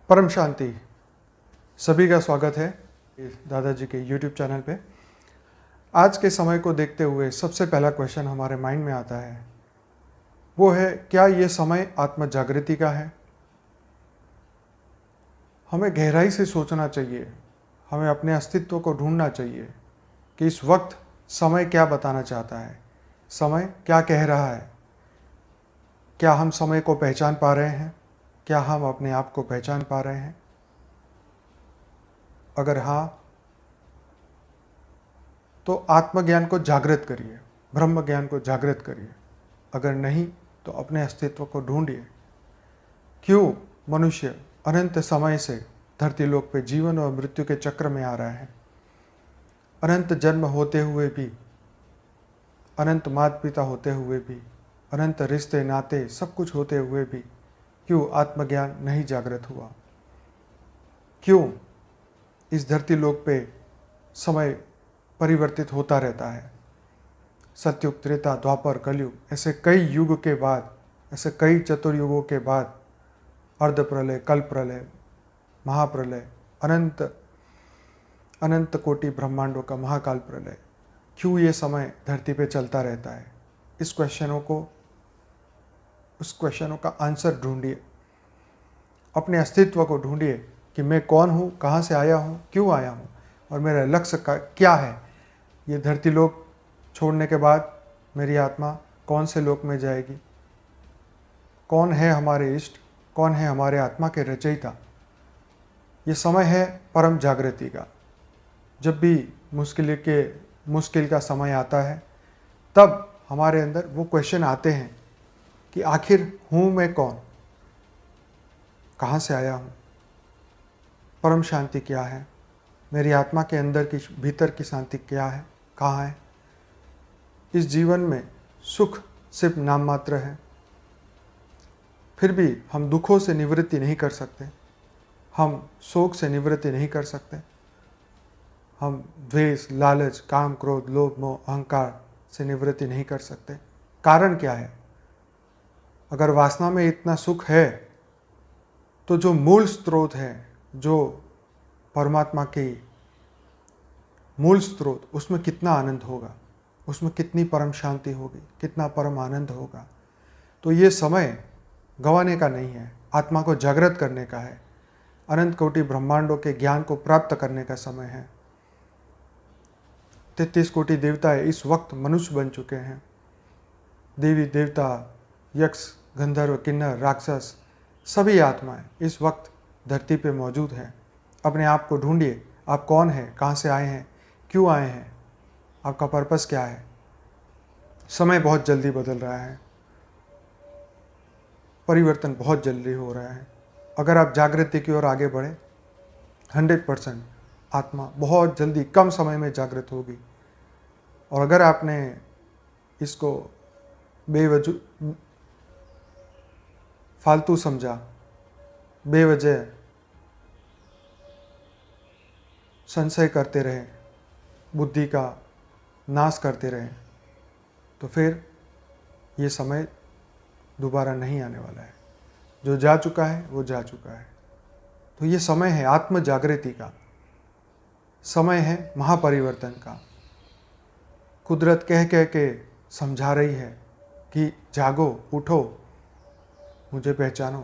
परम शांति। सभी का स्वागत है दादाजी के YouTube चैनल पे। आज के समय को देखते हुए सबसे पहला क्वेश्चन हमारे माइंड में आता है, वो है क्या ये समय आत्म जागृति का है। हमें गहराई से सोचना चाहिए, हमें अपने अस्तित्व को ढूंढना चाहिए कि इस वक्त समय क्या बताना चाहता है, समय क्या कह रहा है। क्या हम समय को पहचान पा रहे हैं? क्या हम अपने आप को पहचान पा रहे हैं? अगर हाँ, तो आत्मज्ञान को जागृत करिए, ब्रह्म ज्ञान को जागृत करिए। अगर नहीं, तो अपने अस्तित्व को ढूंढिए। क्यों मनुष्य अनंत समय से धरती लोक पे जीवन और मृत्यु के चक्र में आ रहा है? अनंत जन्म होते हुए भी, अनंत माता पिता होते हुए भी, अनंत रिश्ते नाते सब कुछ होते हुए भी क्यों आत्मज्ञान नहीं जागृत हुआ? क्यों इस धरती लोक पे समय परिवर्तित होता रहता है? सतयुग, त्रेता, द्वापर, कलयुग, ऐसे कई युग के बाद, ऐसे कई चतुर्युगों के बाद अर्ध प्रलय, कल प्रलय, महाप्रलय, अनंत अनंत कोटि ब्रह्मांडों का महाकाल प्रलय, क्यों ये समय धरती पे चलता रहता है? उस क्वेश्चनों का आंसर ढूंढिए। अपने अस्तित्व को ढूंढिए कि मैं कौन हूँ, कहाँ से आया हूँ, क्यों आया हूँ और मेरा लक्ष्य क्या है। ये धरती लोक छोड़ने के बाद मेरी आत्मा कौन से लोक में जाएगी? कौन है हमारे इष्ट? कौन है हमारे आत्मा के रचयिता? ये समय है परम जागृति का। जब भी मुश्किल का समय आता है, तब हमारे अंदर वो क्वेश्चन आते हैं कि आखिर हूँ मैं कौन, कहाँ से आया हूँ, परम शांति क्या है, मेरी आत्मा के अंदर की भीतर की शांति क्या है, कहाँ है। इस जीवन में सुख सिर्फ नाम मात्र है, फिर भी हम दुखों से निवृत्ति नहीं कर सकते, हम शोक से निवृत्ति नहीं कर सकते, हम द्वेष, लालच, काम, क्रोध, लोभ, मोह, अहंकार से निवृत्ति नहीं कर सकते। कारण क्या है? अगर वासना में इतना सुख है, तो जो मूल स्रोत है, जो परमात्मा की मूल स्रोत, उसमें कितना आनंद होगा, उसमें कितनी परम शांति होगी, कितना परम आनंद होगा। तो ये समय गंवाने का नहीं है, आत्मा को जागृत करने का है, अनंत कोटि ब्रह्मांडों के ज्ञान को प्राप्त करने का समय है। 33 कोटि देवता इस वक्त मनुष्य बन चुके हैं। देवी देवता, यक्ष, गंधर्व, किन्नर, राक्षस, सभी आत्माएं इस वक्त धरती पे मौजूद हैं। अपने आप को ढूंढिए, आप कौन हैं, कहाँ से आए हैं, क्यों आए हैं, आपका पर्पस क्या है। समय बहुत जल्दी बदल रहा है, परिवर्तन बहुत जल्दी हो रहा है। अगर आप जागृति की ओर आगे बढ़े, 100% आत्मा बहुत जल्दी कम समय में जागृत होगी। और अगर आपने इसको बेवजह फालतू समझा, बेवजह संशय करते रहे, बुद्धि का नाश करते रहे, तो फिर ये समय दोबारा नहीं आने वाला है। जो जा चुका है वो जा चुका है। तो ये समय है आत्म जागृति का, समय है महापरिवर्तन का। कुदरत कह कह के समझा रही है कि जागो, उठो, मुझे पहचानो।